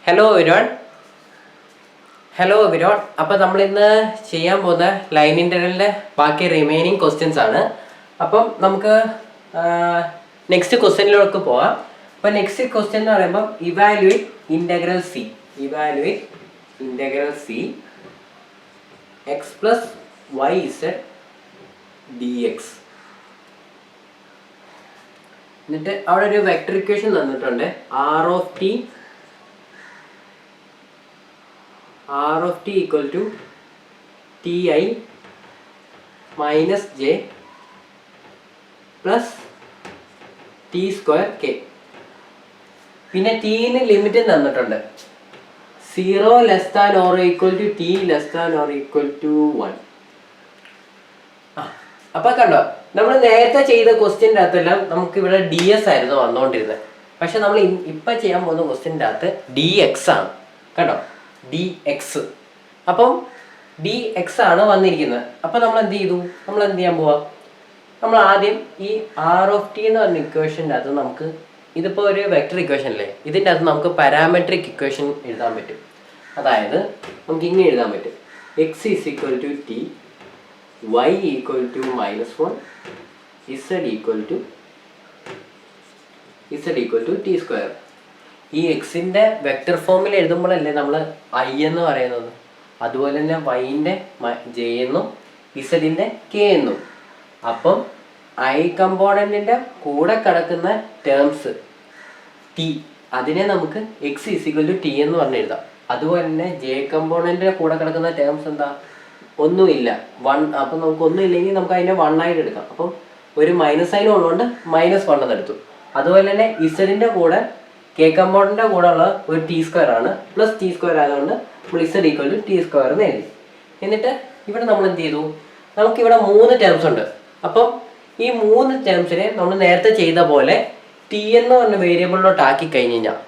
Hello everyone. അപ്പോൾ നമ്മൾ ഇന്ന് ചെയ്യാൻ പോകുന്ന ലൈൻ ഇൻ്റഗ്രലിൻ്റെ ബാക്കി റിമൈനിങ് ക്വസ്റ്റ്യൻസ് ആണ്. അപ്പം നമുക്ക് നെക്സ്റ്റ് ക്വസ്റ്റ്യനിലേക്ക് പോവാം. അപ്പോൾ നെക്സ്റ്റ് ക്വസ്റ്റ്യൻ എന്ന് പറയുമ്പോൾ evaluate integral C X plus Y Z D X. എന്നിട്ട് അവിടെ ഒരു വെക്ടർ ഇക്വേഷൻ തന്നിട്ടുണ്ട്. R of T equal to T I minus J plus T square K. പിന്നെ ടീന് ലിമിറ്റ് തന്നിട്ടുണ്ട്. 0 less than or equal to T less than or equal to 1. അപ്പൊ കണ്ടോ, നമ്മൾ നേരത്തെ ചെയ്ത ക്വസ്റ്റ്യൻ്റെ അകത്തെല്ലാം നമുക്ക് ഇവിടെ ഡി എസ് ആയിരുന്നു വന്നുകൊണ്ടിരുന്നത്. പക്ഷെ നമ്മൾ ഇപ്പൊ ചെയ്യാൻ പോകുന്ന ക്വസ്റ്റ്യൻ്റെ അകത്ത് ഡി എക്സ് ആണ്. കണ്ടോ, ഡി എക്സ്. അപ്പം ഡി എക്സ് ആണ് വന്നിരിക്കുന്നത്. അപ്പം നമ്മൾ എന്ത് ചെയ്തു? നമ്മൾ എന്ത് ചെയ്യാൻ പോവാം? നമ്മൾ ആദ്യം ഈ ആർ ഓഫ് ടി എന്ന് പറഞ്ഞ ഇക്വേഷൻ്റെ അകത്ത് നമുക്ക്, ഇതിപ്പോൾ ഒരു വെക്ടർ ഇക്വേഷൻ അല്ലേ, ഇതിൻ്റെ അകത്ത് നമുക്ക് പാരാമെട്രിക് ഇക്വേഷൻ എഴുതാൻ പറ്റും. അതായത് നമുക്ക് ഇങ്ങനെ എഴുതാൻ പറ്റും: X is equal to T, Y equal to -1, Z equal to T square. ഈ എക്സിൻ്റെ വെക്ടർ ഫോമിൽ എഴുതുമ്പോഴല്ലേ നമ്മൾ ഐ എന്ന് പറയുന്നത്. അതുപോലെ തന്നെ വൈൻ്റെ ജെ എന്നും ഇസഡിൻ്റെ കെ എന്നും. അപ്പം ഐ കമ്പോണൻറ്റിൻ്റെ കൂടെ കിടക്കുന്ന ടേംസ് ടി, അതിനെ നമുക്ക് എക്സ് ഈക്വൽ ടു ടി എന്ന് പറഞ്ഞ് എഴുതാം. അതുപോലെ തന്നെ ജെ കമ്പോണൻറ്റിൻ്റെ കൂടെ കിടക്കുന്ന ടേംസ് എന്താ? ഒന്നുമില്ല, 1. അപ്പം നമുക്ക് ഒന്നുമില്ലെങ്കിൽ നമുക്ക് അതിനെ 1 ആയിട്ട് എടുക്കാം. അപ്പം ഒരു മൈനസ് സൈൻ ഉള്ളതുകൊണ്ട് -1 എന്ന് എടുത്തു. അതുപോലെ തന്നെ ഇസഡിൻ്റെ കൂടെ കെ കമ്പോണൻറ്റിൻ്റെ കൂടെ ഉള്ള ഒരു ടി സ്ക്വയർ ആണ്, പ്ലസ് ടി സ്ക്വയർ ആയതുകൊണ്ട് നമ്മൾ Z equal to T square എന്ന് എഴുതി. എന്നിട്ട് ഇവിടെ നമ്മൾ എന്ത് ചെയ്തു? നമുക്കിവിടെ 3 ടേംസ് ഉണ്ട്. അപ്പം ഈ 3 ടേംസിനെ നമ്മൾ നേരത്തെ ചെയ്ത പോലെ ടി എന്ന് പറഞ്ഞ വേരിയബിളിലോട്ട് ആക്കി കഴിഞ്ഞ് കഴിഞ്ഞാൽ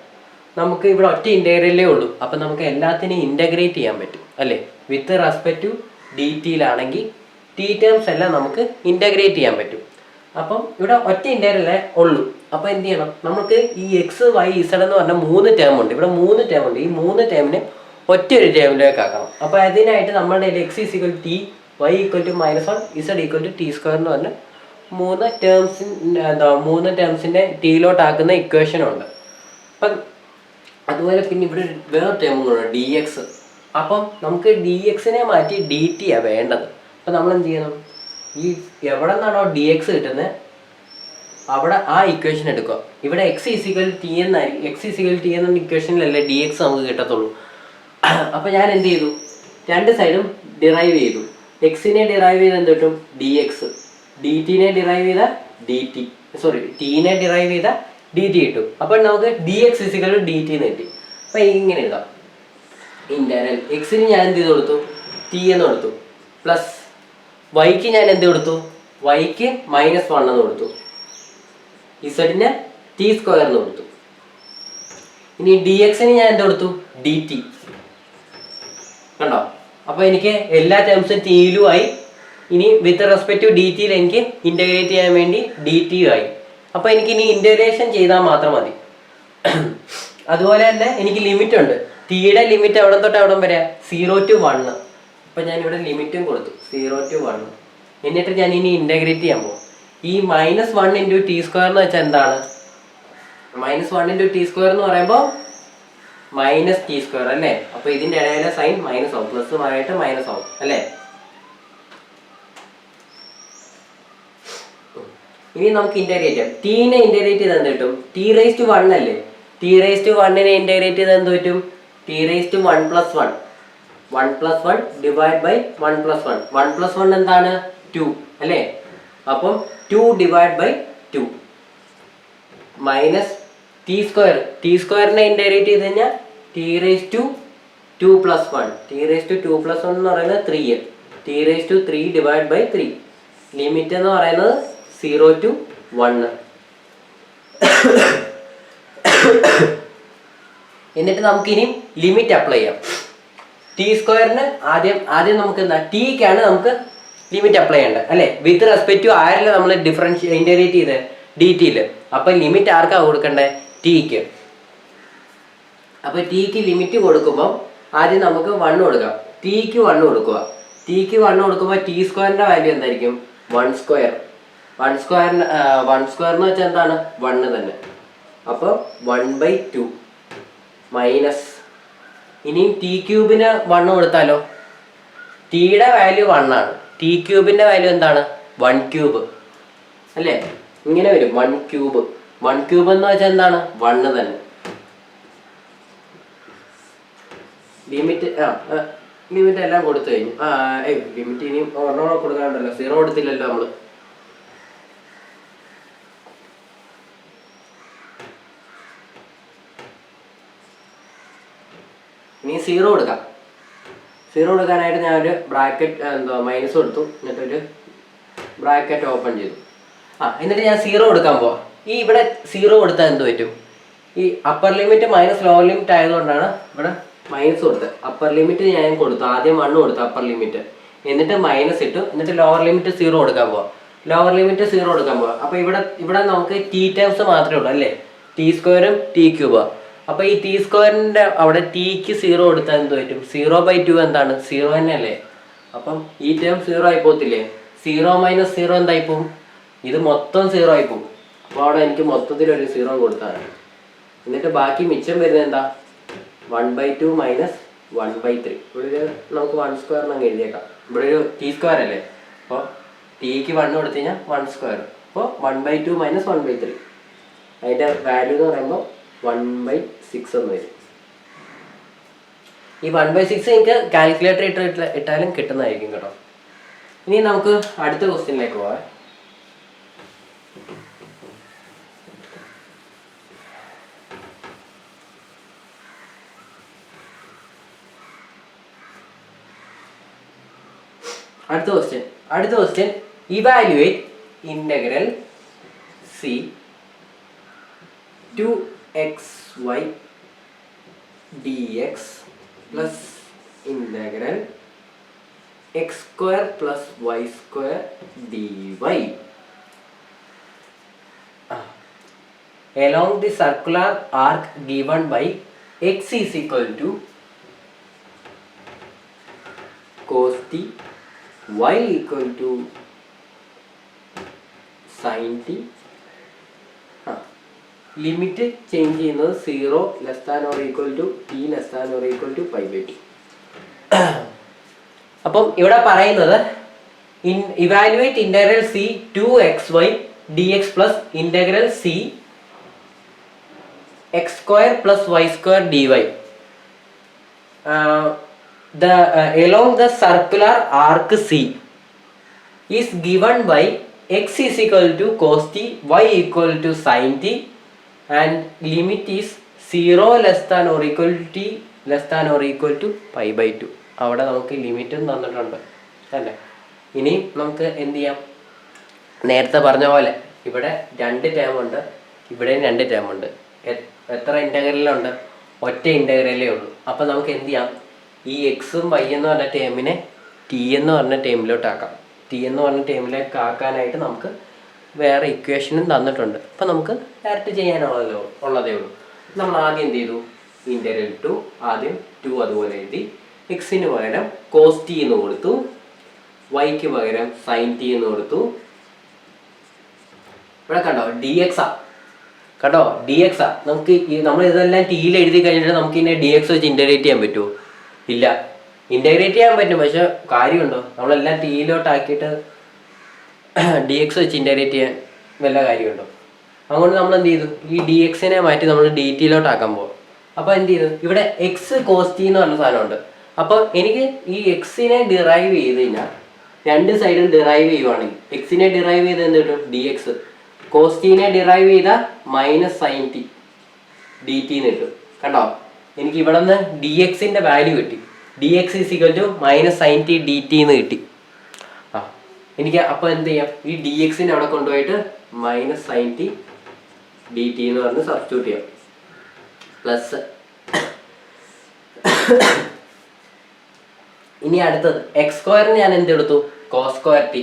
നമുക്ക് ഇവിടെ ഒറ്റ ഇൻ്റഗ്രലേ ഉള്ളൂ. അപ്പം നമുക്ക് എല്ലാത്തിനെയും ഇൻ്റഗ്രേറ്റ് ചെയ്യാൻ പറ്റും അല്ലേ? വിത്ത് റെസ്പെക്ട് ടു ഡി ടിയിലാണെങ്കിൽ ടി ടേംസ് എല്ലാം നമുക്ക് ഇൻ്റഗ്രേറ്റ് ചെയ്യാൻ പറ്റും. അപ്പം ഇവിടെ ഒറ്റ ഇൻ്റഗ്രലേ ഉള്ളൂ. അപ്പോൾ എന്ത് ചെയ്യണം? നമുക്ക് ഈ എക്സ് വൈ ഇസഡ് എന്ന് പറഞ്ഞ 3 ടേം ഉണ്ട്. ഇവിടെ 3 ടേം ഉണ്ട്. ഈ 3 ടേമിനെ ഒറ്റ ഒരു ടേമിലേക്ക് ആക്കണം. അപ്പോൾ അതിനായിട്ട് നമ്മളുടെ X is equal T, Y equal to -1, Z equal to T square എന്ന് പറഞ്ഞ് 3 ടേംസിൻ്റെ ടിയിലോട്ടാക്കുന്ന ഇക്വേഷനുണ്ട്. അപ്പം അതുപോലെ പിന്നെ ഇവിടെ വേറെ ടേമും കൂടെ ഡി എക്സ്. അപ്പം നമുക്ക് ഡി എക്സിനെ മാറ്റി ഡി ടി ആണ് വേണ്ടത്. അപ്പം നമ്മൾ എന്ത് ചെയ്യണം? ഈ എവിടെ നിന്നാണോ ഡി എക്സ് കിട്ടുന്നത് അവിടെ ആ ഇക്വേഷൻ എടുക്കുക. ഇവിടെ എക്സ് ഈക്വൽ ടി എന്നായിരിക്കും. എക്സ് ഈക്വൽ ടി എന്ന ഇക്വേഷനിലല്ലേ ഡി എക്സ് നമുക്ക് കിട്ടത്തുള്ളൂ. അപ്പം ഞാൻ എന്ത് ചെയ്തു? രണ്ട് സൈഡും ഡിറൈവ് ചെയ്തു. എക്സിനെ ഡിറൈവ് ചെയ്ത് എന്ത് കിട്ടും? D X. ഡി ടിനെ ഡിറൈവ് ചെയ്ത ഡി ടി, ടീനെ ഡിറൈവ് ചെയ്ത ഡി ടി കിട്ടും. അപ്പം നമുക്ക് D X equal to D T എന്ന് കിട്ടി. അപ്പം ഇങ്ങനെ എഴുതാം: ഇൻ്റഗ്രൽ എക്സിന് ഞാൻ എന്ത് ചെയ്ത് കൊടുത്തു? ടി എന്ന് കൊടുത്തു. പ്ലസ് വൈക്ക് ഞാൻ എന്ത് കൊടുത്തു? വൈക്ക് -1 എന്ന് കൊടുത്തു. ഇസഡിന് ടി സ്ക്വയർ എന്ന് കൊടുത്തു. ഇനി ഡി എക്സിന് ഞാൻ എന്ത് കൊടുത്തു? D T. കണ്ടോ? അപ്പോൾ എനിക്ക് എല്ലാ ടേംസും ടിയിലും ആയി. ഇനി വിത്ത് റെസ്പെക്ട് ടു ഡി ടിയിൽ എനിക്ക് ഇൻ്റഗ്രേറ്റ് ചെയ്യാൻ വേണ്ടി ഡി ടിയും ആയി. അപ്പോൾ എനിക്ക് ഇനി ഇൻ്റഗ്രേഷൻ ചെയ്താൽ മാത്രം മതി. അതുപോലെ തന്നെ എനിക്ക് ലിമിറ്റ് ഉണ്ട്. ടിയുടെ ലിമിറ്റ് എവിടെ തൊട്ട് എവിടെ വരെ? 0 to 1. അപ്പം ഞാനിവിടെ ലിമിറ്റും കൊടുത്തു 0 to 1. എന്നിട്ട് ഞാൻ ഇനി ഇൻ്റഗ്രേറ്റ് ചെയ്യാൻ പോകും. ഈ -1 ഇൻറ്റു ടി സ്ക്വയർ എന്ന് വെച്ചാൽ എന്താണ്? -1 ഇൻറ്റു ടി സ്ക്വയർ എന്ന് പറയുമ്പോൾ മൈനസ് ടി സ്ക്വയർ അല്ലേ? അപ്പോൾ ഇതിൻ്റെ ഇടയിലെ സൈൻ മൈനസ് ആവും, പ്ലസുമായിട്ട് മൈനസ് ആവും അല്ലേ? ഇനി നമുക്ക് ഇൻ്റഗ്രേറ്റ് ചെയ്യാം. ടീനെ ഇൻ്റഗ്രേറ്റ് ചെയ്ത് എന്ത് കിട്ടും? t⁻1 അല്ലേ? t⁻1നെ ഇൻ്റഗ്രേറ്റ് ചെയ്ത് എന്ത് പറ്റും? t⁻1 + 1. 1 + 1 divide by 1 + 1. 1 + 1 എന്താണ്? 2 അല്ലേ? അപ്പം 2 divide by 2 minus t square. T സ്ക്വയറിനെ ഇൻ്റഗ്രേറ്റ് ചെയ്ത് കഴിഞ്ഞാൽ t⁻2 + 1. t⁻2 + 1 എന്ന് പറയുന്നത് 3. t⁻3 divide by 3. ലിമിറ്റ് എന്ന് പറയുന്നത് 0 to 1. എന്നിട്ട് നമുക്കിനി ലിമിറ്റ് അപ്ലൈ ചെയ്യാം. ടി സ്ക്വയറിന് ആദ്യം നമുക്ക് എന്താ? ടിക്കാണ് നമുക്ക് ലിമിറ്റ് അപ്ലൈ ചെയ്യേണ്ടത് അല്ലേ? വിത്ത് റെസ്പെക്ട് ടു ആരല്ലേ നമ്മൾ ഇൻ്റഗ്രേറ്റ് ചെയ്ത്? ഡി ടിയിൽ. അപ്പം ലിമിറ്റ് ആർക്കാണ് കൊടുക്കേണ്ടത്? ടിക്ക്. അപ്പോൾ ടിക്ക് ലിമിറ്റ് കൊടുക്കുമ്പോൾ ആദ്യം നമുക്ക് 1 കൊടുക്കാം. ടിക്ക് 1 കൊടുക്കുക. ടിക്ക് 1 കൊടുക്കുമ്പോൾ ടി സ്ക്വയറിൻ്റെ വാല്യൂ എന്തായിരിക്കും? 1 സ്ക്വയർ. 1 സ്ക്വയർ എന്ന് വെച്ചാൽ എന്താണ്? 1 തന്നെ. അപ്പോൾ 1/2 മൈനസ്, ഇനിയും ടി ക്യൂബിന് 1 കൊടുത്താലോ? ടിയുടെ വാല്യൂ 1 ആണ്. ടി ക്യൂബിൻ്റെ വാല്യൂ എന്താണ്? 1 ക്യൂബ് അല്ലേ? ഇങ്ങനെ വരും 1 ക്യൂബ്. 1 ക്യൂബ് എന്ന് വെച്ചാൽ എന്താണ്? 1 തന്നെ. ലിമിറ്റ് എല്ലാം കൊടുത്തു കഴിഞ്ഞു. ലിമിറ്റ് ഇനിയും ഒരെണ്ണോടെ കൊടുക്കാനുണ്ടല്ലോ, 0 കൊടുത്തില്ലല്ലോ നമ്മൾ. ഇനി 0 കൊടുക്കാം. 0 കൊടുക്കാനായിട്ട് ഞാനൊരു ബ്രാക്കറ്റ് മൈനസ് കൊടുത്തു, എന്നിട്ടൊരു ബ്രാക്കറ്റ് ഓപ്പൺ ചെയ്തു. എന്നിട്ട് ഞാൻ 0 കൊടുക്കാൻ പോവാം. ഈ ഇവിടെ 0 കൊടുത്താൽ എന്ത് പറ്റും? ഈ upper limit minus lower limit ആയതുകൊണ്ടാണ് ഇവിടെ മൈനസ് കൊടുത്തത്. അപ്പർ ലിമിറ്റ് ഞാൻ കൊടുത്തു, ആദ്യം 1 കൊടുത്തു അപ്പർ ലിമിറ്റ്, എന്നിട്ട് മൈനസ് ഇട്ടു, എന്നിട്ട് ലോവർ ലിമിറ്റ് 0 കൊടുക്കാൻ പോവാം. ലോവർ ലിമിറ്റ് 0 കൊടുക്കാൻ പോവാം. അപ്പോൾ ഇവിടെ നമുക്ക് ടി ടേംസ് മാത്രമേ ഉള്ളൂ അല്ലേ? ടി സ്ക്വയറും ടി ക്യൂബാണ്. അപ്പോൾ ഈ ടി സ്ക്വയറിൻ്റെ അവിടെ ടിക്ക് 0 കൊടുത്താൽ എന്ത് പറ്റും? 0/2 എന്താണ്? 0 തന്നെ അല്ലേ? അപ്പം ഈ ടേം 0 ആയി പോകത്തില്ലേ? 0 - 0 എന്തായി പോവും? ഇത് മൊത്തം 0 ആയി പോവും. അപ്പോൾ അവിടെ എനിക്ക് മൊത്തത്തിലൊരു 0 കൊടുത്താണ്. എന്നിട്ട് ബാക്കി മിച്ചം വരുന്നത് എന്താ? 1/2 മൈനസ് 1/3. ഇവിടെ നമുക്ക് 1 സ്ക്വയറിന് അങ്ങ് എഴുതിയേക്കാം. ഇവിടെ ഒരു ടി സ്ക്വയർ അല്ലേ? അപ്പോൾ ടിക്ക് 1 കൊടുത്തു കഴിഞ്ഞാൽ 1 സ്ക്വയർ. അപ്പോൾ 1/2 മൈനസ് 1/3. അതിൻ്റെ വാല്യൂ എന്ന് പറയുമ്പോൾ 1/6 എന്ന് വരും. ഈ 1/6 എനിക്ക് കാൽക്കുലേറ്റർ ഇട്ടാലും കിട്ടുന്നതായിരിക്കും കേട്ടോ. ഇനി നമുക്ക് അടുത്ത ക്വസ്റ്റ്യനിലേക്ക് പോവാം. അടുത്ത question evaluate integral c 2xy dx plus integral x² plus y² dy along the circular arc given by x is equal to cos t, y equal to sin t. Limit change ചെയ്യുന്നത് 0 less than or equal to t less than or equal to π/2. അപ്പം ഇവിടെ പറയുന്നത് evaluate integral c 2xy dx plus integral c x² plus y² dy along the circular arc c is given by x is equal to cos t, y equal to sin t and limit is 0 less than or equal to t less than or equal to π/2. അവിടെ നമുക്ക് ലിമിറ്റും തന്നിട്ടുണ്ട് അല്ലേ? ഇനി നമുക്ക് എന്ത് ചെയ്യാം? നേരത്തെ പറഞ്ഞ പോലെ ഇവിടെ 2 ടേം ഉണ്ട്, ഇവിടെയും 2 ടേം ഉണ്ട്. എത്ര ഇൻ്റഗ്രലുണ്ട്? ഒറ്റ ഇൻ്റഗ്രലേ ഉള്ളൂ. അപ്പോൾ നമുക്ക് എന്ത് ചെയ്യാം? ഈ എക്സും വൈ എന്ന് പറഞ്ഞ ടേമിനെ ടി എന്ന് പറഞ്ഞ ടേമിലോട്ടാക്കാം. ടി എന്ന് പറഞ്ഞ ടേമിലേക്ക് ആക്കാനായിട്ട് നമുക്ക് വേറെ ഇക്വേഷനും തന്നിട്ടുണ്ട്. അപ്പോൾ നമുക്ക് ഡയറക്റ്റ് ചെയ്യാനുള്ളതേ ഉള്ളൂ. നമ്മൾ ആദ്യം എന്ത് ചെയ്തു? ഇൻ്റഗ്രൽ 2 ആദ്യം 2 അതുപോലെ എഴുതി. എക്സിന് പകരം കോസ് ടി എന്ന് കൊടുത്തു, വൈക്ക് പകരം സൈൻ ടി എന്ന് കൊടുത്തു. ഇവിടെ കണ്ടോ ഡി എക്സാ, കണ്ടോ ഡി എക്സാ. നമുക്ക് നമ്മൾ ഇതെല്ലാം ടിയിൽ എഴുതി കഴിഞ്ഞിട്ട് നമുക്ക് ഇതിനെ ഡി എക്സ് വെച്ച് ഇൻ്റഗ്രേറ്റ് ചെയ്യാൻ പറ്റുമോ? ഇല്ല. ഇൻ്റഗ്രേറ്റ് ചെയ്യാൻ പറ്റും, പക്ഷെ കാര്യമുണ്ടോ? നമ്മളെല്ലാം ടിയിലോട്ടാക്കിയിട്ട് ഡി എക്സ് വെച്ച് ഇൻ്റഗ്രേറ്റ് ചെയ്യാൻ വല്ല കാര്യമുണ്ടോ? അതുകൊണ്ട് നമ്മൾ എന്ത് ചെയ്തു? ഈ ഡി എക്സിനെ മാറ്റി നമ്മൾ ഡി ടിയിലോട്ടാക്കാൻ പോകും. അപ്പോൾ എന്ത് ചെയ്തു? ഇവിടെ എക്സ് കോസ് ടി എന്ന് പറഞ്ഞ സാധനമുണ്ട്. അപ്പോൾ എനിക്ക് ഈ എക്സിനെ ഡിറൈവ് ചെയ്ത് കഴിഞ്ഞാൽ 2 സൈഡും ഡിറൈവ് ചെയ്യുവാണെങ്കിൽ എക്സിനെ ഡിറൈവ് ചെയ്ത് എന്ത് കിട്ടും? D X. കോസ് ടീനെ ഡിറൈവ് ചെയ്താൽ minus sine T D T എന്ന് കിട്ടും. കണ്ടോ? എനിക്ക് ഇവിടെ നിന്ന് ഡി എക്സിൻ്റെ വാല്യൂ കിട്ടി. D X is equal to minus sine T D T എന്ന് കിട്ടി. എനിക്ക് അപ്പോൾ എന്ത് ചെയ്യാം? ഈ ഡി എക്സിനെ അവിടെ കൊണ്ടുപോയിട്ട് minus sine T D T എന്ന് പറഞ്ഞ് സബ്സ്റ്റിറ്റ്യൂട്ട് ചെയ്യാം. പ്ലസ് ഇനി അടുത്തത് x² ഞാൻ എന്തെടുത്തു? cos² t.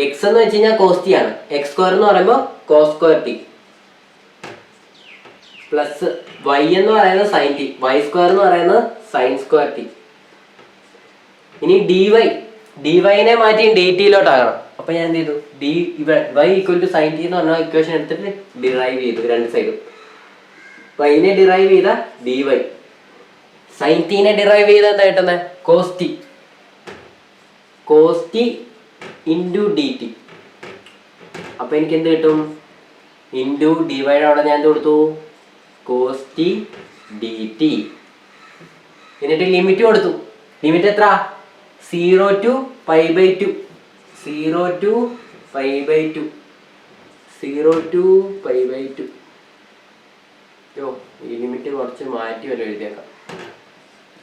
എക്സ് എന്ന് വെച്ച് കഴിഞ്ഞാൽ കോസ് ടി ആണ്, x² എന്ന് പറയുമ്പോൾ cos² t. പ്ലസ് വൈ എന്ന് പറയുന്നത് സൈൻ ടി, വൈ സ്ക്വയർ എന്ന് പറയുന്നത് സൈൻ സ്ക്വയർ ടി. ഇനി ഡി വൈനെ മാറ്റി ഡി ടിയിലോട്ടാകണം. അപ്പൊ ഞാൻ എന്ത് ചെയ്തു, Y equal to sine T എന്ന് പറഞ്ഞ ഇക്വേഷൻ എടുത്തിട്ട് ഡിറൈവ് ചെയ്തു രണ്ട് സൈഡും. വൈനെ ഡിറൈവ് ചെയ്ത ഡി വൈ, സൈൻ ടീനെ ഡിറൈവ് ചെയ്ത എന്താ കിട്ടുന്നത്, cos T into D T. അപ്പൊ എനിക്ക് എന്ത് കിട്ടും, ഇൻറ്റു ഡി വൈയുടെ അവിടെ ഞാൻ എന്ത് കൊടുത്തു, കോസ് ടി ഡി ടി. എന്നിട്ട് ലിമിറ്റ് കൊടുത്തു. ലിമിറ്റ് എത്ര, 0 to π/2, 0 to π/2, 0 to π/2. ഈ ലിമിറ്റ് കുറച്ച് മാറ്റി വല്ല എഴുതിയേക്കാം.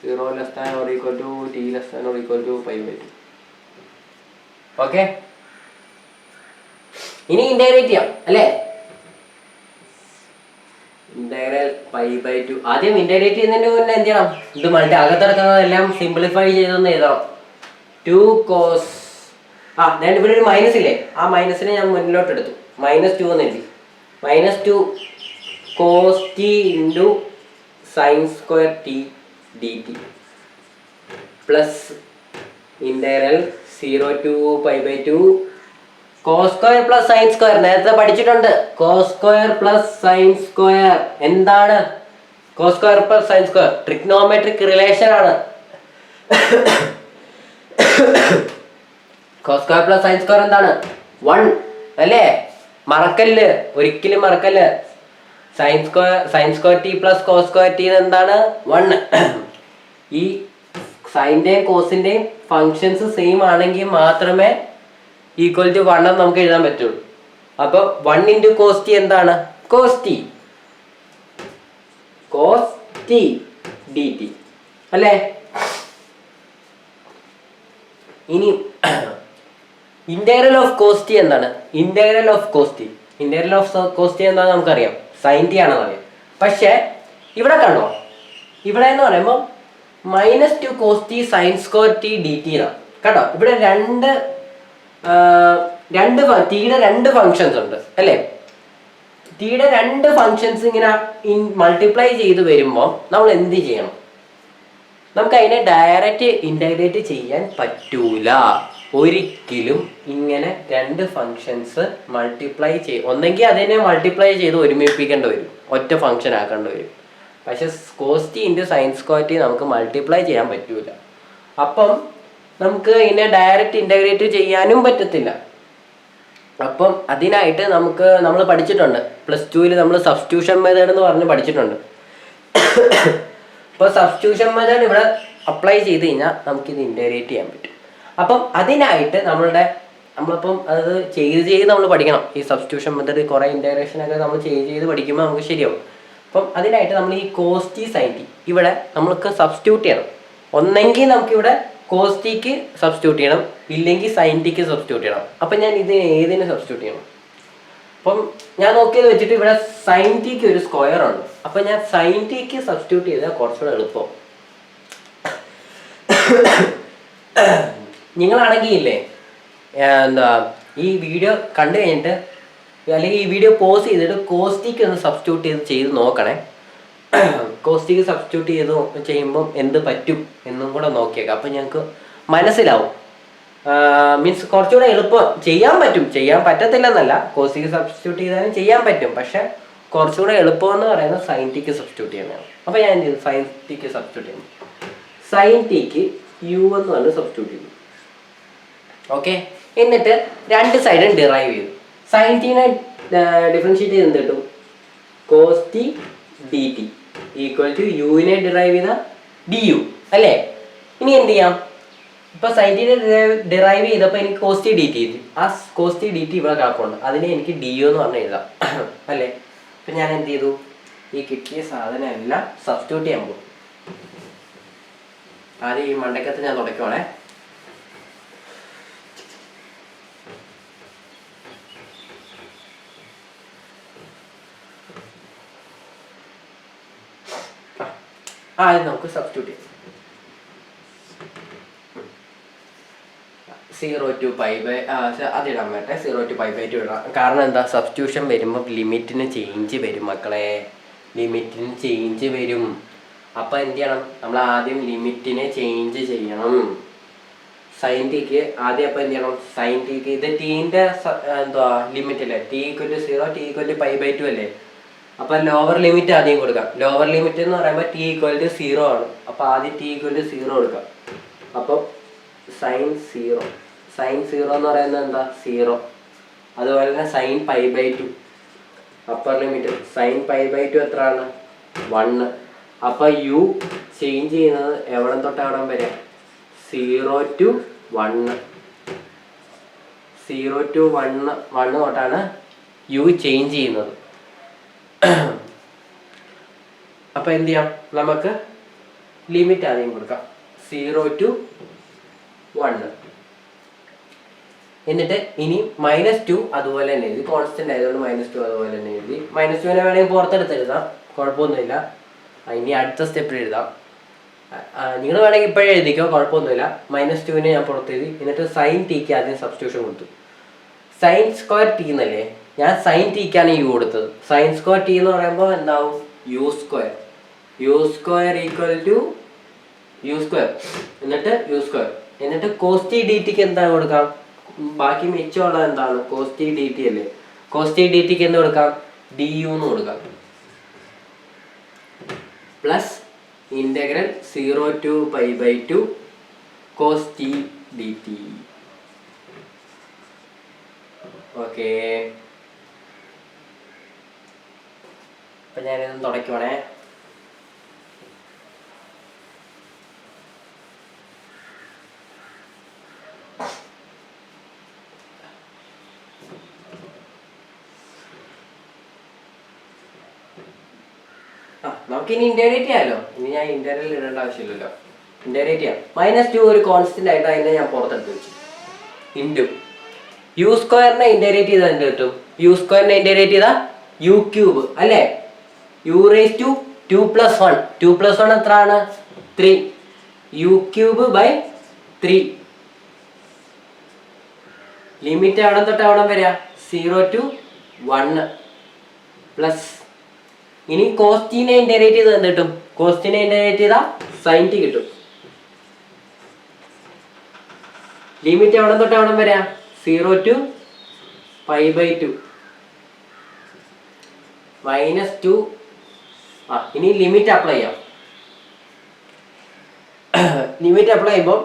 0 less than or equal to t less than or equal to π/2. Okay, ഇനി ഇന്റഗ്രേറ്റ് ചെയ്യാം അല്ലേ. ഇന്റഗ്രൽ π/2. ആദ്യം ഇന്റഗ്രേറ്റ് ചെയ്യുന്നതിന് മുന്നേ എന്ത് ചെയ്യണം, ഇത് അകത്തിറക്കുന്നതെല്ലാം സിംപ്ലിഫൈ ചെയ്തൊന്ന് എഴുതണം. 2 cos, ഞാൻ ഇവിടെ ഒരു മൈനസ് ഇല്ലേ, ആ മൈനസിനെ ഞാൻ മുന്നിലോട്ട് എടുത്തു, -2 എന്ന് എഴുതി. -2 cos t into sine square t D t plus integral 0 to π/2 cos square plus sine square. നേരത്തെ പഠിച്ചിട്ടുണ്ട്, cos square plus sine square എന്താണ്, cos square plus sine square trigonometric relation ആണ്. cos square plus sine square എന്താണ്, 1 അല്ലേ, മറക്കല്ല്, ഒരിക്കലും മറക്കല്ല്. Sine square t plus cos square t എന്താണ്, 1. ഈ സൈൻ്റെയും കോസിൻ്റെയും ഫങ്ഷൻസ് സെയിം ആണെങ്കിൽ മാത്രമേ ഈക്വൽ ടു 1 എന്ന് നമുക്ക് എഴുതാൻ പറ്റുള്ളൂ. അപ്പൊ 1 ഇൻറ്റു കോസ് ടി എന്താണ്, കോസ് ടി ഡി ടി അല്ലേ. ഇനി ഇന്റഗ്രൽ ഓഫ് കോസ് ടി എന്താണ്, ഇന്റഗ്രൽ ഓഫ് കോസ് ടി എന്താണെന്ന് നമുക്കറിയാം, സൈൻ ടി ആണെന്ന് അറിയാം. പക്ഷെ ഇവിടെ കണ്ടോ, ഇവിടെ എന്ന് പറയുമ്പോൾ -2 cos t sign square t D T എന്നാണ് കേട്ടോ. ഇവിടെ ടീയുടെ രണ്ട് ഫങ്ഷൻസ് ഉണ്ട് അല്ലേ. ടീയുടെ രണ്ട് ഫങ്ഷൻസ് ഇങ്ങനെ മൾട്ടിപ്ലൈ ചെയ്ത് വരുമ്പോൾ നമ്മൾ എന്ത് ചെയ്യണം, നമുക്ക് അതിനെ ഡയറക്റ്റ് ഇന്റഗ്രേറ്റ് ചെയ്യാൻ പറ്റൂല ഒരിക്കലും. ഇങ്ങനെ രണ്ട് ഫങ്ഷൻസ് മൾട്ടിപ്ലൈ ഒന്നെങ്കിൽ അതിനെ മൾട്ടിപ്ലൈ ചെയ്ത് ഒരുമിപ്പിക്കേണ്ടി വരും, ഒറ്റ ഫങ്ഷൻ ആക്കേണ്ടി വരും. പക്ഷെ cos T into sine square T നമുക്ക് മൾട്ടിപ്ലൈ ചെയ്യാൻ പറ്റൂല. അപ്പം നമുക്ക് ഇതിനെ ഡയറക്റ്റ് ഇന്റഗ്രേറ്റ് ചെയ്യാനും പറ്റത്തില്ല. അപ്പം അതിനായിട്ട് നമ്മൾ പഠിച്ചിട്ടുണ്ട്, +2 നമ്മൾ സബ്സ്റ്റിറ്റ്യൂഷൻ മെത്തേഡ് എന്ന് പറഞ്ഞ് പഠിച്ചിട്ടുണ്ട്. അപ്പോൾ സബ്സ്റ്റിറ്റ്യൂഷൻ മെത്തേഡ് ഇവിടെ അപ്ലൈ ചെയ്ത് കഴിഞ്ഞാൽ നമുക്കിത് ഇന്റഗ്രേറ്റ് ചെയ്യാൻ പറ്റും. അപ്പം അതിനായിട്ട് നമ്മളിപ്പം അത് ചെയ്ത് നമ്മൾ പഠിക്കണം. ഈ സബ്സ്റ്റിറ്റ്യൂഷൻ മെത്തേഡ് കുറേ ഇൻറ്റഗ്രേഷനൊക്കെ നമ്മൾ ചെയ്ത് പഠിക്കുമ്പോൾ നമുക്ക് ശരിയാവും. അപ്പം അതിനായിട്ട് നമ്മൾ ഈ കോസ് ടി സൈൻ ടി ഇവിടെ നമുക്ക് സബ്സ്റ്റിറ്റ്യൂട്ട് ചെയ്യണം. ഒന്നെങ്കിൽ നമുക്കിവിടെ കോസ് ടിക്ക് സബ്സ്റ്റിറ്റ്യൂട്ട് ചെയ്യണം, ഇല്ലെങ്കിൽ സൈൻ ടിക്ക് സബ്സ്റ്റിറ്റ്യൂട്ട് ചെയ്യണം. അപ്പം ഞാൻ ഏതിന് സബ്സ്റ്റിറ്റ്യൂട്ട് ചെയ്യണം? അപ്പം ഞാൻ നോക്കിയത് വെച്ചിട്ട് ഇവിടെ സൈൻ ടിക്ക് ഒരു സ്ക്വയർ ഉണ്ട്. അപ്പം ഞാൻ സൈൻ ടിക്ക് സബ്സ്റ്റിറ്റ്യൂട്ട് ചെയ്താൽ കുറച്ചുകൂടെ എളുപ്പം. നിങ്ങളാണെങ്കിൽ ഇല്ലേ ഈ വീഡിയോ കണ്ടു കഴിഞ്ഞിട്ട് അല്ലെങ്കിൽ ഈ വീഡിയോ പോസ് ചെയ്തിട്ട് കോസ്റ്റിക്ക് ഒന്ന് സബ്സ്റ്റിറ്റ്യൂട്ട് ചെയ്ത് നോക്കണേ. കോസ്റ്റിക്ക് സബ്സ്റ്റിറ്റ്യൂട്ട് ചെയ്യുമ്പം എന്ത് പറ്റും എന്നും കൂടെ നോക്കിയേക്കാം. അപ്പം ഞങ്ങൾക്ക് മനസ്സിലാവും. മീൻസ് കുറച്ചുകൂടെ എളുപ്പം ചെയ്യാൻ പറ്റും, ചെയ്യാൻ പറ്റത്തില്ലെന്നല്ല, കോസ്റ്റിക്ക് സബ്സ്റ്റിറ്റ്യൂട്ട് ചെയ്താലും ചെയ്യാൻ പറ്റും. പക്ഷെ കുറച്ചുകൂടെ എളുപ്പം എന്ന് പറയുന്നത് സൈൻ ടിക്ക് സബ്സ്റ്റിറ്റ്യൂട്ട് ചെയ്യുന്നതാണ്. അപ്പോൾ ഞാൻ എന്ത് ചെയ്തു, സൈൻ ടിക്ക് സബ്സ്റ്റിറ്റ്യൂട്ട് ചെയ്യുന്നു. സൈൻ ടിക്ക് യു എന്ന് പറഞ്ഞ് സബ്സ്റ്റിറ്റ്യൂട്ട് ചെയ്തു. ഓക്കെ, എന്നിട്ട് രണ്ട് സൈഡും ഡിറൈവ് ചെയ്തു. സൈൻ ടീനെ ഡിഫറൻഷിയേറ്റ് ചെയ്ത് എന്ത് കിട്ടും, cos T D t equal to യുവിനെ ഡിറൈവ് ചെയ്ത ഡി യു അല്ലേ. ഇനി എന്ത് ചെയ്യാം, ഇപ്പൊ സൈൻ ടീനെ ഡിറൈവ് ചെയ്തപ്പോൾ എനിക്ക് കോസ് ടി ഡി ടി കിട്ടി. ആ കോസ് ടി ഡി ടി ഇവിടെ കിടപ്പുണ്ട്, അതിനെ എനിക്ക് ഡി യു എന്ന് പറഞ്ഞ് എഴുതാം അല്ലേ. അപ്പൊ ഞാൻ എന്ത് ചെയ്തു, ഈ കിട്ടിയ സാധനം എല്ലാം സബ്സ്റ്റിറ്റ്യൂട്ട് ചെയ്യാൻ പോകും. ആദ്യം ഈ മണ്ടക്കത്ത് ഞാൻ തുടയ്ക്കുവാണേ. ആദ്യം നമുക്ക് സബ്സ്റ്റിറ്റ്യൂട്ട് ചെയ്യാം. 0 to π അതിടാൻ വേണ്ടേ, 0 to π/2 ഇടാം. കാരണം എന്താ, സബ്സ്റ്റിറ്റ്യൂഷൻ വരുമ്പോൾ ലിമിറ്റിന് ചേഞ്ച് വരും മക്കളെ. ലിമിറ്റിന് ചേഞ്ച് വരും. അപ്പം എന്ത് ചെയ്യണം, നമ്മൾ ആദ്യം ലിമിറ്റിനെ ചേഞ്ച് ചെയ്യണം. സൈൻ ടിക്ക് ആദ്യം അപ്പം എന്ത് ചെയ്യണം, സൈൻ ടിക്ക് ഇത് ടീൻ്റെ എന്തുവാ ലിമിറ്റ് അല്ലേ, t equal to 0 t equal to π/2 അല്ലേ. അപ്പം ലോവർ ലിമിറ്റ് ആദ്യം കൊടുക്കാം. ലോവർ ലിമിറ്റ് എന്ന് പറയുമ്പോൾ ടി ഈക്വൽ ടു 0 ആണ്. അപ്പം ആദ്യം ടി ഈക്വൽ ടു 0 കൊടുക്കാം. അപ്പം സൈൻ 0 എന്ന് പറയുന്നത് എന്താ, 0. അതുപോലെ തന്നെ സൈൻ π/2 അപ്പർ ലിമിറ്റ് സൈൻ π/2 എത്രയാണ്, 1. അപ്പം യു ചേഞ്ച് ചെയ്യുന്നത് എവിടെ തൊട്ട് എവിടെ വരെ, 0 to 1. 0 to 1 തൊട്ടാണ് യു ചേഞ്ച് ചെയ്യുന്നത്. അപ്പം എന്ത് ചെയ്യാം, നമുക്ക് ലിമിറ്റ് ആദ്യം കൊടുക്കാം 0 to 1. എന്നിട്ട് ഇനി -2 അതുപോലെ തന്നെ എഴുതി, കോൺസ്റ്റന്റ് ആയതുകൊണ്ട് -2 അതുപോലെ തന്നെ എഴുതി. -2നെ വേണമെങ്കിൽ പുറത്തെടുത്ത് എഴുതാം, കുഴപ്പമൊന്നുമില്ല. ഇനി അടുത്ത സ്റ്റെപ്പിൽ എഴുതാം. നിങ്ങൾ വേണമെങ്കിൽ ഇപ്പോഴേ എഴുതിക്കോ, കുഴപ്പമൊന്നുമില്ല. -2നെ ഞാൻ പുറത്തെഴുതി. എന്നിട്ട് സൈൻ ടിക്ക് ആദ്യം സബ്സ്റ്റിറ്റ്യൂഷൻ കൊടുത്തു. സൈൻ സ്ക്വയർ ടി എന്നല്ലേ, ഞാൻ സൈൻ ടിക്കാണ് യു കൊടുത്തത്. സൈൻ സ്ക്വയർ ടി എന്ന് പറയുമ്പോൾ എന്താവും, u square equal to u square. എന്നിട്ട് കോസ് ടി ഡി ടിക്ക് എന്താ കൊടുക്കാം, ബാക്കി മിച്ചമുള്ള എന്താണ്, കോസ് ടി ഡി ടി അല്ലേ. കോസ് ടി ഡി ടിക്ക് എന്ത് കൊടുക്കാം, ഡി യു എന്ന് കൊടുക്കാം. പ്ലസ് ഇന്റഗ്രൽ 0 to π/2 കോസ് ടി ഡി ടി. ഓക്കെ, അപ്പം ഞാനിതൊന്ന് തുടയ്ക്കുവാണേ. നമുക്കിനി ഇന്റഗ്രേറ്റ് ചെയ്യാമല്ലോ. ഇനി ഞാൻ ഇന്റഗ്രൽ ഇടേണ്ട ആവശ്യമില്ലല്ലോ, ഇന്റഗ്രേറ്റ് ചെയ്യാം. -2 ഒരു കോൺസ്റ്റന്റ് ആയിട്ട് അതിനെ ഞാൻ പുറത്തെടുത്ത് വെച്ചു. ഇൻറ്റു യു സ്ക്വയറിനെ ഇന്റഗ്രേറ്റ് ചെയ്താൽ എന്ത് കിട്ടും, യു സ്ക്വയറിനെ ഇന്റഗ്രേറ്റ് ചെയ്താൽ യു ക്യൂബ് അല്ലേ. യു റേസ് ടു 2 + 1 2 + 1 എത്രയാണ്, 3. U cube by 3. ലിമിറ്റ് എവിടെ തൊട്ട് എവിടെ വരിക, 0 to 1 പ്ലസ്. ഇനി കോസ്റ്റിനെ ഇന്റഗ്രേറ്റ് ചെയ്താൽ എന്ത് കിട്ടും, കോസ്റ്റിനെ ഇന്റഗ്രേറ്റ് ചെയ്താൽ സൈൻ ടി കിട്ടും. ലിമിറ്റ് എവിടെ തൊട്ട് എവിടെ വരിക, 0 to π/2 -2. ഇനി ലിമിറ്റ് അപ്ലൈ ചെയ്യാം. ലിമിറ്റ് അപ്ലൈ ചെയ്യുമ്പോൾ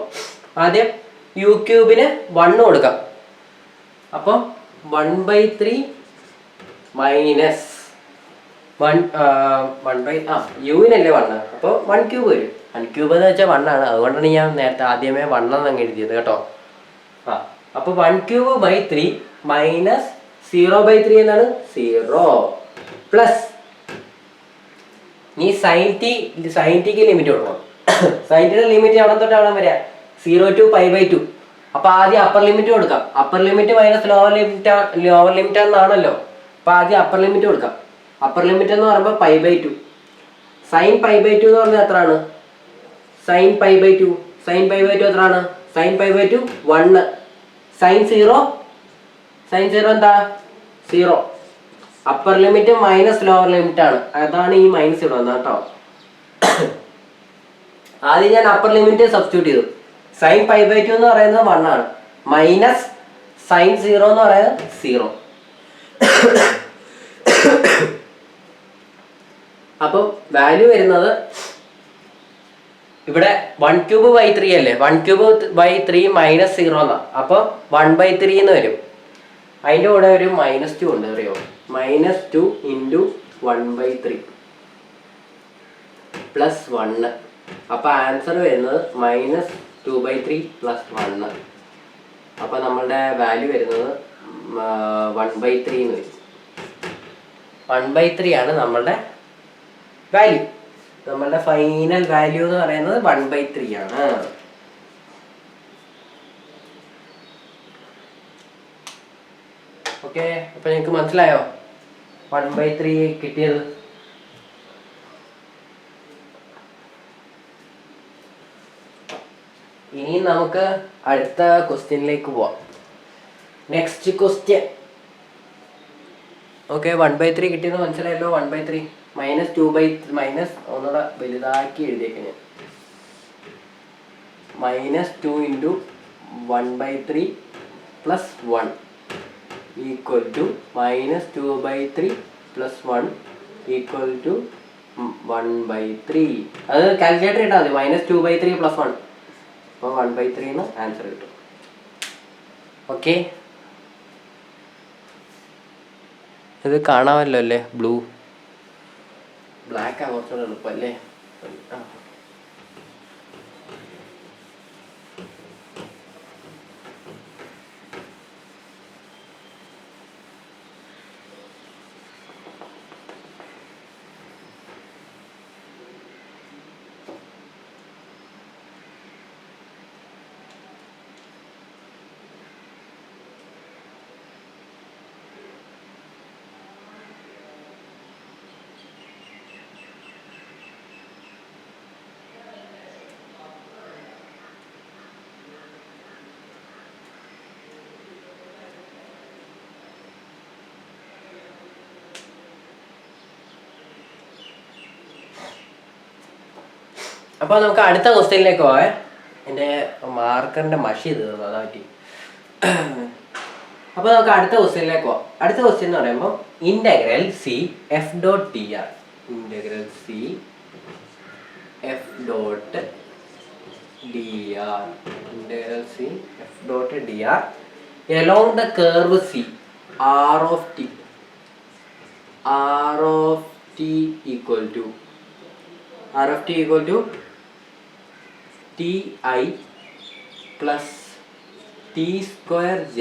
ആദ്യം യു ക്യൂബിന് 1 കൊടുക്കാം. അപ്പം 1/3 മൈനസ് 1 യുവിനല്ലേ 1, അപ്പോൾ 1 ക്യൂബ് വരും. 1 ക്യൂബ് എന്ന് വെച്ചാൽ 1 ആണ്, അതുകൊണ്ടാണ് ഞാൻ നേരത്തെ ആദ്യമേ 1 എന്നങ്ങ് എഴുതിയത് കേട്ടോ. അപ്പോൾ 1 ക്യൂബ് ബൈ 3 മൈനസ് 0/3 എന്നാണ് 0 പ്ലസ്. നീ സൈൻ ടിക്ക് ലിമിറ്റ് കൊടുക്കണം. സൈൻ ടിയുടെ ലിമിറ്റ് എവിടെ തൊട്ട് എവിടെ വരിക, 0 to π/2. അപ്പോൾ ആദ്യം അപ്പർ ലിമിറ്റ് കൊടുക്കാം. Upper limit minus lower limit എന്നാണല്ലോ. അപ്പോൾ ആദ്യം അപ്പർ ലിമിറ്റ് കൊടുക്കാം. അപ്പർ ലിമിറ്റ് എന്ന് പറയുമ്പോൾ π/2. സൈൻ π/2 എന്ന് പറഞ്ഞാൽ എത്രയാണ്, സൈൻ π/2 എത്രയാണ്, സൈൻ π/2 1. സൈൻ 0 എന്താ, 0. Upper limit minus lower limit ആണ്, അതാണ് ഈ മൈനസ് ഇടുന്നത് കേട്ടോ. ആദ്യം ഞാൻ അപ്പർ ലിമിറ്റ് സബ്സ്റ്റിറ്റ്യൂട്ട് ചെയ്തു. സൈൻ π/2 എന്ന് പറയുന്നത് 1 ആണ്, മൈനസ് സൈൻ 0 എന്ന് പറയുന്നത് 0. അപ്പം വാല്യൂ വരുന്നത് ഇവിടെ 1 ക്യൂബ് ബൈ 3 അല്ലേ, 1 ക്യൂബ് ബൈ 3 മൈനസ് 0 എന്നാ. അപ്പം 1/3 എന്ന് വരും. അതിൻ്റെ കൂടെ ഒരു -2 ഉണ്ട്, അറിയോ, -2 ഇൻറ്റു 1/3 പ്ലസ് 1. അപ്പം ആൻസർ വരുന്നത് -2/3 പ്ലസ് 1. അപ്പം നമ്മളുടെ വാല്യൂ വരുന്നത് 1/3 എന്ന് വരും. 1/3 ആണ് നമ്മളുടെ വാല്യൂ. നമ്മളുടെ ഫൈനൽ വാല്യൂ എന്ന് പറയുന്നത് 1/3 ആണ്. ഓക്കെ, അപ്പൊ നിങ്ങൾക്ക് മനസ്സിലായോ 1/3 കിട്ടിയത്? ഇനി നമുക്ക് അടുത്ത ക്വസ്റ്റ്യനിലേക്ക് പോവാം. Next question. ഓക്കെ, 1/3 കിട്ടിയെന്ന് മനസ്സിലായല്ലോ. 1/3 മൈനസ് ഒന്നുകൂടെ വലുതാക്കി എഴുതിയേക്കാം ഞാൻ. -2 × 1/3 + 1 ഈക്വൽ ടു -2/3 + 1 ഈക്വൽ ടു 1/3. അത് കാൽക്കുലേറ്റർ ഇട്ടാൽ മതി. -2/3 + 1 അപ്പോൾ 1/3 എന്ന് ആൻസർ കിട്ടും. ഓക്കെ, ഇത് കാണാമല്ലോ അല്ലേ? ബ്ലാക്ക് ആണ് കുറച്ചുകൂടെ എളുപ്പമല്ലേ? അപ്പോൾ നമുക്ക് അടുത്ത ക്വസ്റ്റ്യനിലേക്ക് പോവേ. എൻ്റെ മാർക്കറിൻ്റെ മഷി തീർന്നു, അതാ പറ്റി. അപ്പോൾ നമുക്ക് അടുത്ത ക്വസ്റ്റ്യനിലേക്ക് പോവാം. അടുത്ത ക്വസ്റ്റ്യൻ എന്ന് പറയുമ്പോൾ integral C F dot D R. Integral C F dot D R. Integral C F dot D R along the curve C R of T. R of T equal to ti plus t square j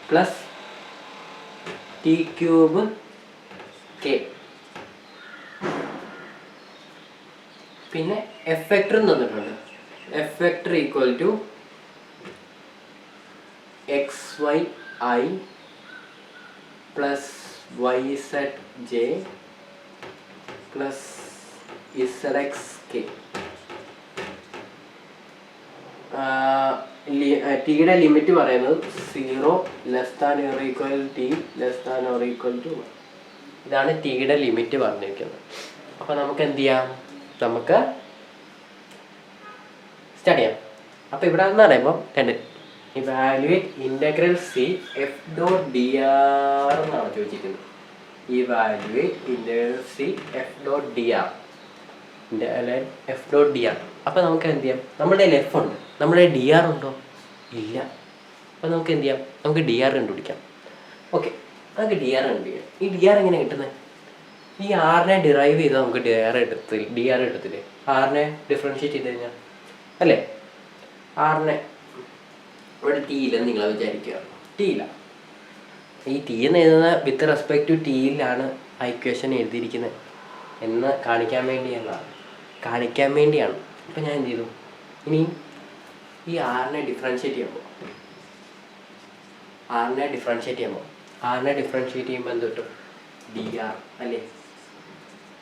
plus t cube k. പിന്നെ F vector തന്നിട്ടുണ്ട്. F vector equal to xy I plus yz j plus zx k. ടിയുടെ limit പറയുന്നത് 0 < t < 1. ഇതാണ് ടിയുടെ limit പറഞ്ഞിരിക്കുന്നത്. അപ്പോൾ നമുക്ക് എന്ത് ചെയ്യാം? നമുക്ക് സ്റ്റാർട്ട് ചെയ്യാം. അപ്പോൾ ഇവിടെ എന്ന് പറയുമ്പോൾ evaluate integral C F dot D R എന്നാണ് ചോദിച്ചിരിക്കുന്നത്. Evaluate integral C F dot D R. F dot D R. അപ്പോൾ നമുക്ക് എന്ത് ചെയ്യാം? നമ്മുടെ കയ്യിൽ എഫ് ഉണ്ട്, നമ്മുടെ ഡി ആർ ഉണ്ടോ? ഇല്ല. അപ്പോൾ നമുക്ക് എന്ത് ചെയ്യാം? നമുക്ക് ഡി ആർ കണ്ടുപിടിക്കാം. ഓക്കെ, നമുക്ക് ഡി ആർ കണ്ടുപിടിക്കാം. ഈ ഡി ആർ എങ്ങനെ കിട്ടുന്നത്? ഈ ആറിനെ ഡിറൈവ് ചെയ്താൽ നമുക്ക് ഡി ആർ എടുത്തില്ലേ? ആറിനെ ഡിഫറൻഷ്യേറ്റ് ചെയ്ത് കഴിഞ്ഞാൽ അല്ലേ? ആറിനെ ഇവിടെ ടി ഇല്ലെന്ന് നിങ്ങൾ വിചാരിക്കുക. ടി ഇല്ല. ഈ ടി എന്ന് എഴുതുന്ന വിത്ത് റെസ്പെക്ട് ടു ടിയിലാണ് ആ ഇക്വേഷൻ എഴുതിയിരിക്കുന്നത് എന്ന് കാണിക്കാൻ വേണ്ടിയാണ്. അപ്പം ഞാൻ എന്ത് ചെയ്തു? ഇനി ഈ ആറിനെ ഡിഫറൻഷ്യേറ്റ് ചെയ്യുമ്പോൾ എന്ത് കിട്ടും? ഡി ആർ അല്ലേ?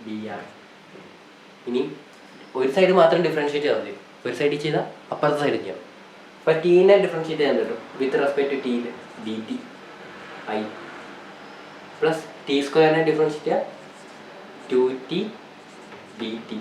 D R. ഇനി ഒരു സൈഡ് മാത്രം ഡിഫറൻഷ്യേറ്റ് ചെയ്താൽ മതി. ഒരു സൈഡിൽ ചെയ്താൽ അപ്പുറത്തെ സൈഡിൽ ചെയ്യാം. അപ്പോൾ ടീനെ ഡിഫറൻഷ്യേറ്റ് ചെയ്യാൻ കിട്ടും വിത്ത് റെസ്പെക്ട് ടു ടിയിൽ d t I plus t സ്ക്വയറിനെ ഡിഫറൻഷ്യേറ്റ് ചെയ്യുക 2t dt.